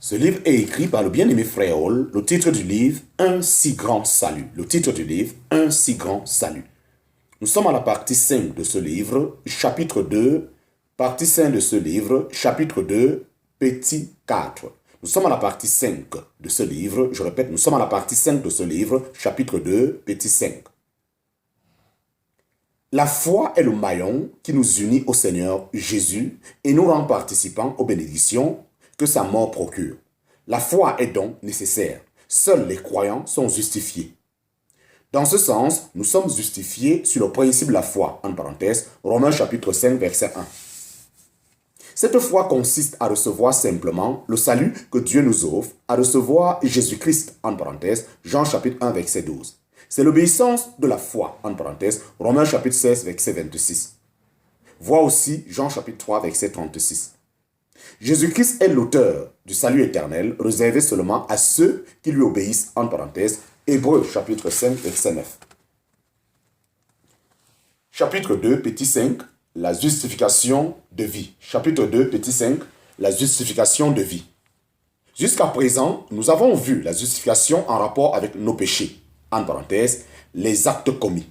Ce livre est écrit par le bien-aimé frère Hall. Le titre du livre, Un si grand salut. Le titre du livre, Un si grand salut. Nous sommes à la partie 5 de ce livre, chapitre 2, partie 5 de ce livre, chapitre 2, petit 4. Nous sommes à la partie 5 de ce livre, je répète, nous sommes à la partie 5 de ce livre, chapitre 2, petit 5. La foi est le maillon qui nous unit au Seigneur Jésus et nous rend participants aux bénédictions que sa mort procure. La foi est donc nécessaire. Seuls les croyants sont justifiés. Dans ce sens, nous sommes justifiés sur le principe de la foi, en parenthèse, Romains chapitre 5, verset 1. Cette foi consiste à recevoir simplement le salut que Dieu nous offre, à recevoir Jésus-Christ, en parenthèse, Jean chapitre 1, verset 12. C'est l'obéissance de la foi, en parenthèse, Romains chapitre 16, verset 26. Vois aussi Jean chapitre 3, verset 36. Jésus-Christ est l'auteur du salut éternel, réservé seulement à ceux qui lui obéissent, en parenthèse, Hébreux chapitre 5, verset 9. Chapitre 2, petit 5, la justification de vie. Chapitre 2, petit 5, la justification de vie. Jusqu'à présent, nous avons vu la justification en rapport avec nos péchés, en parenthèse, les actes commis.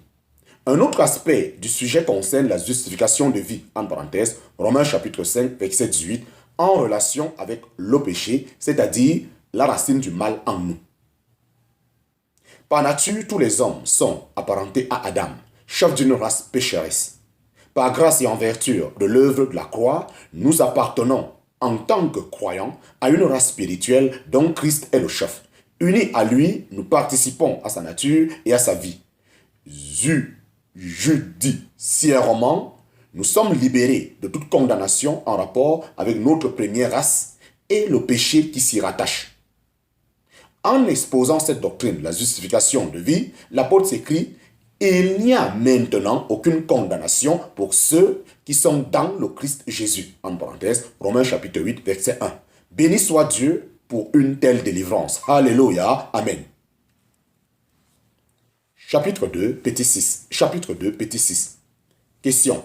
Un autre aspect du sujet concerne la justification de vie, en parenthèse, Romains chapitre 5, verset 18, en relation avec le péché, c'est-à-dire la racine du mal en nous. Par nature, tous les hommes sont apparentés à Adam, chef d'une race pécheresse. Par grâce et en vertu de l'œuvre de la croix, nous appartenons, en tant que croyants, à une race spirituelle dont Christ est le chef. Unis à lui, nous participons à sa nature et à sa vie. Judiciairement, nous sommes libérés de toute condamnation en rapport avec notre première race et le péché qui s'y rattache. En exposant cette doctrine, la justification de vie, l'apôtre s'écrit « Il n'y a maintenant aucune condamnation pour ceux qui sont dans le Christ Jésus ». En parenthèse, Romains chapitre 8, verset 1. Béni soit Dieu pour une telle délivrance. Alléluia. Amen. Chapitre 2, petit 6. Chapitre 2, petit 6. Question.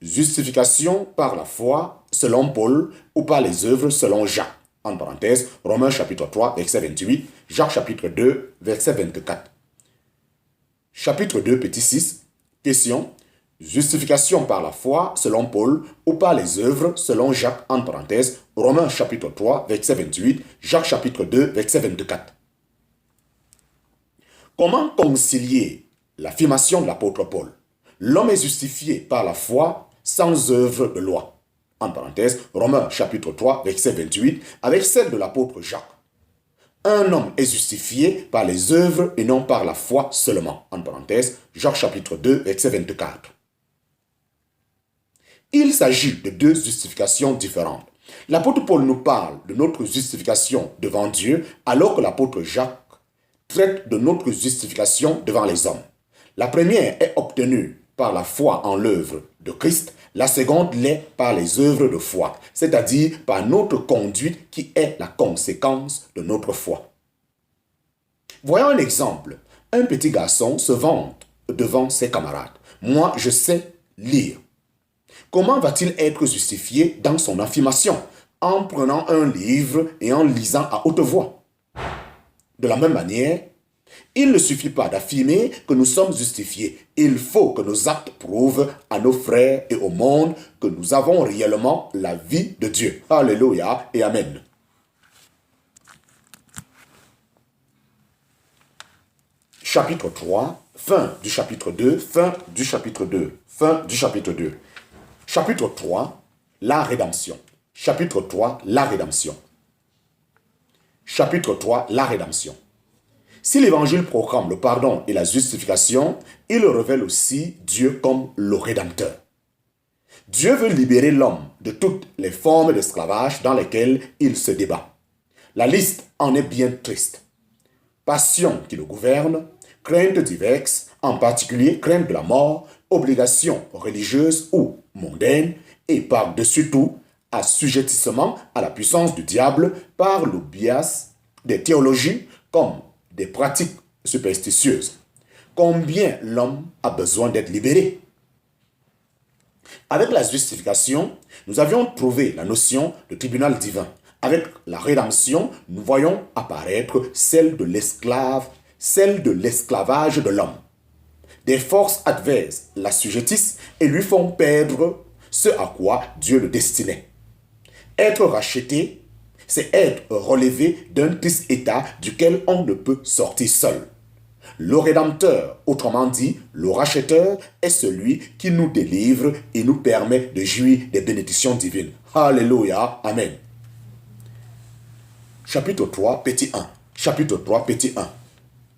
Justification par la foi selon Paul ou par les œuvres selon Jacques. En parenthèse, Romains chapitre 3, verset 28, Jacques chapitre 2, verset 24. Chapitre 2, petit 6. Question. Justification par la foi selon Paul ou par les œuvres selon Jacques. En parenthèse, Romains chapitre 3, verset 28, Jacques chapitre 2, verset 24. Comment concilier l'affirmation de l'apôtre Paul? L'homme est justifié par la foi sans œuvre de loi. En parenthèse, Romains chapitre 3, verset 28, avec celle de l'apôtre Jacques. Un homme est justifié par les œuvres et non par la foi seulement. En parenthèse, Jacques chapitre 2, verset 24. Il s'agit de deux justifications différentes. L'apôtre Paul nous parle de notre justification devant Dieu, alors que l'apôtre Jacques traite de notre justification devant les hommes. La première est obtenue par la foi en l'œuvre de Christ, la seconde l'est par les œuvres de foi, c'est-à-dire par notre conduite qui est la conséquence de notre foi. Voyons un exemple. Un petit garçon se vante devant ses camarades. Moi, je sais lire. Comment va-t-il être justifié dans son affirmation? En prenant un livre et en lisant à haute voix. De la même manière, il ne suffit pas d'affirmer que nous sommes justifiés. Il faut que nos actes prouvent à nos frères et au monde que nous avons réellement la vie de Dieu. Alléluia et Amen. Chapitre 3, fin du chapitre 2, fin du chapitre 2, fin du chapitre 2. Chapitre 3, la rédemption. Chapitre 3, la rédemption. Chapitre 3, la rédemption. Si l'évangile proclame le pardon et la justification, il révèle aussi Dieu comme le Rédempteur. Dieu veut libérer l'homme de toutes les formes d'esclavage dans lesquelles il se débat. La liste en est bien triste. Passion qui le gouverne, crainte diverses, en particulier crainte de la mort, obligations religieuses ou mondaines, et par-dessus tout, assujettissement à la puissance du diable par le biais des théologies comme des pratiques superstitieuses. Combien l'homme a besoin d'être libéré? Avec la justification, nous avions trouvé la notion de tribunal divin. Avec la rédemption, nous voyons apparaître celle de l'esclavage de l'homme. Des forces adverses l'assujettissent et lui font perdre ce à quoi Dieu le destinait. Être racheté, c'est être relevé d'un triste état duquel on ne peut sortir seul. Le Rédempteur, autrement dit, le racheteur, est celui qui nous délivre et nous permet de jouir des bénédictions divines. Alléluia, Amen. Chapitre 3, petit 1. Chapitre 3, petit 1.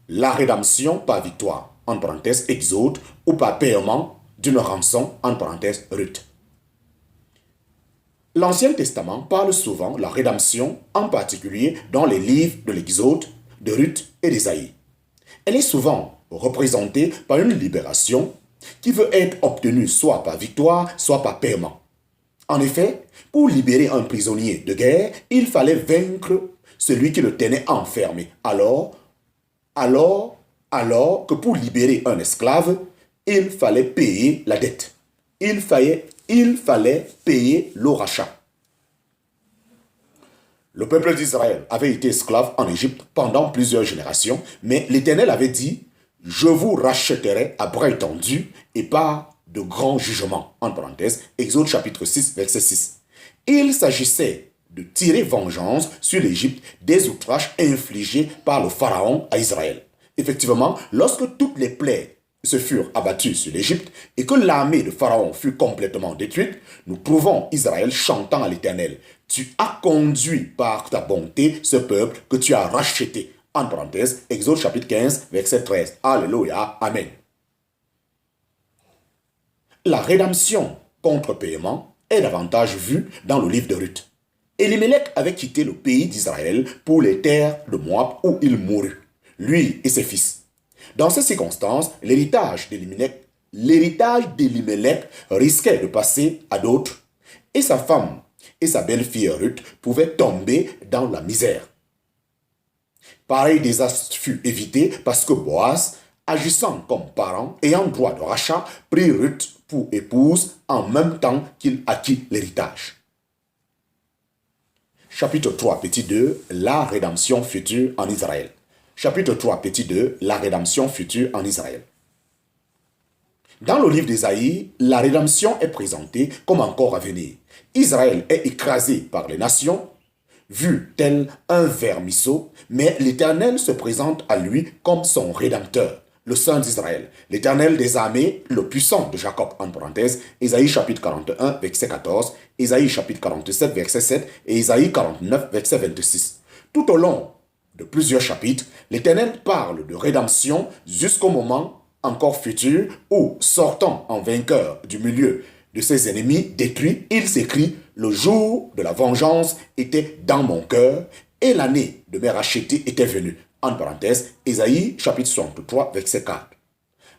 La rédemption par victoire, en parenthèse, Exode, ou par paiement d'une rançon, en parenthèse, Ruth. L'Ancien Testament parle souvent de la rédemption, en particulier dans les livres de l'Exode, de Ruth et d'Ésaïe. Elle est souvent représentée par une libération qui veut être obtenue soit par victoire, soit par paiement. En effet, pour libérer un prisonnier de guerre, il fallait vaincre celui qui le tenait enfermé. Alors que pour libérer un esclave, il fallait payer la dette. Il fallait payer le rachat. Le peuple d'Israël avait été esclave en Égypte pendant plusieurs générations, mais l'Éternel avait dit « Je vous rachèterai à bras étendus et par de grands jugements ». En parenthèse, Exode chapitre 6, verset 6. Il s'agissait de tirer vengeance sur l'Égypte des outrages infligés par le Pharaon à Israël. Effectivement, lorsque toutes les plaies se furent abattues sur l'Égypte et que l'armée de Pharaon fut complètement détruite, nous trouvons Israël chantant à l'Éternel. Tu as conduit par ta bonté ce peuple que tu as racheté. En parenthèse, Exode chapitre 15, verset 13. Alléluia, Amen. La rédemption contre paiement est davantage vue dans le livre de Ruth. Elimelech avait quitté le pays d'Israël pour les terres de Moab où il mourut, lui et ses fils. Dans ces circonstances, l'héritage d'Elimelech risquait de passer à d'autres et sa femme et sa belle-fille Ruth pouvaient tomber dans la misère. Pareil désastre fut évité parce que Boaz, agissant comme parent, ayant droit de rachat, prit Ruth pour épouse en même temps qu'il acquit l'héritage. Chapitre 3, petit 2, la rédemption future en Israël. Chapitre 3, petit 2, la rédemption future en Israël. Dans le livre d'Ésaïe, la rédemption est présentée comme encore à venir. Israël est écrasé par les nations, vu tel un vermisseau, mais l'Éternel se présente à lui comme son Rédempteur, le Saint d'Israël, l'Éternel des armées, le puissant de Jacob, en parenthèse, Ésaïe chapitre 41, verset 14, Ésaïe chapitre 47, verset 7 et Ésaïe 49, verset 26. Tout au long de plusieurs chapitres, l'Éternel parle de rédemption jusqu'au moment encore futur où, sortant en vainqueur du milieu de ses ennemis détruits, il s'écrie « Le jour de la vengeance était dans mon cœur et l'année de mes rachetés était venue ». En parenthèse, Ésaïe chapitre 63, verset 4.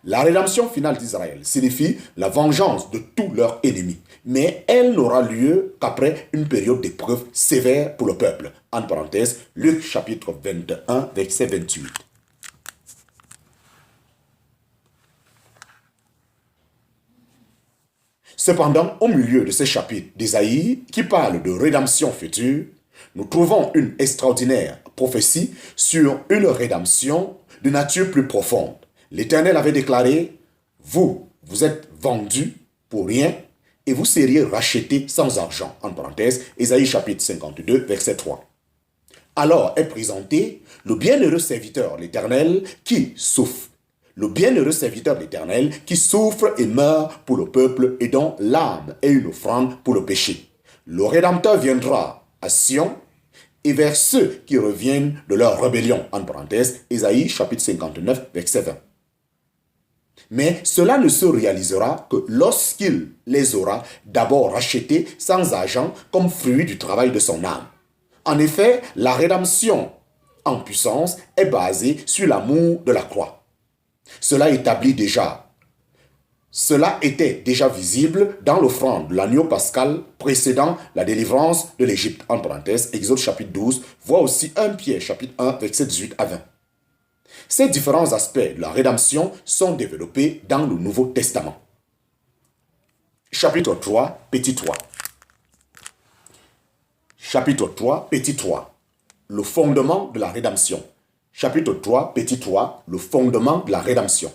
La rédemption finale d'Israël signifie la vengeance de tous leurs ennemis, mais elle n'aura lieu qu'après une période d'épreuve sévère pour le peuple. En parenthèse, Luc chapitre 21, verset 28. Cependant, au milieu de ces chapitres d'Ésaïe qui parlent de rédemption future, nous trouvons une extraordinaire prophétie sur une rédemption de nature plus profonde. L'Éternel avait déclaré, vous êtes vendus pour rien et vous seriez rachetés sans argent. En parenthèse, Ésaïe chapitre 52, verset 3. Alors est présenté le bienheureux serviteur, l'Éternel, qui souffre. Le bienheureux serviteur de l'Éternel qui souffre et meurt pour le peuple et dont l'âme est une offrande pour le péché. Le Rédempteur viendra à Sion et vers ceux qui reviennent de leur rébellion. En parenthèse, Ésaïe chapitre 59, verset 20. Mais cela ne se réalisera que lorsqu'il les aura d'abord rachetés sans argent comme fruit du travail de son âme. En effet, la rédemption en puissance est basée sur l'amour de la croix. Cela était déjà visible dans l'offrande de l'agneau pascal précédant la délivrance de l'Égypte. En parenthèse, Exode chapitre 12, voit aussi 1 Pierre chapitre 1, verset 18 à 20. Ces différents aspects de la rédemption sont développés dans le Nouveau Testament. Chapitre 3, petit 3. chapitre 3, petit 3, le fondement de la rédemption. Chapitre 3, petit 3, le fondement de la rédemption.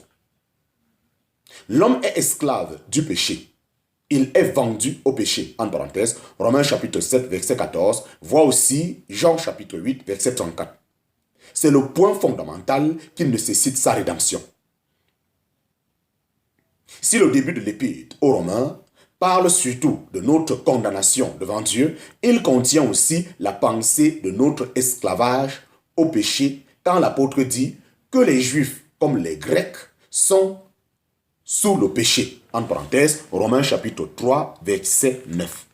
L'homme est esclave du péché. Il est vendu au péché, en parenthèse, Romains chapitre 7, verset 14, voit aussi Jean chapitre 8, verset 34. C'est le point fondamental qui nécessite sa rédemption. Si le début de l'épître aux Romains parle surtout de notre condamnation devant Dieu, il contient aussi la pensée de notre esclavage au péché, quand l'apôtre dit que les Juifs comme les Grecs sont sous le péché. En parenthèse, Romains chapitre 3, verset 9.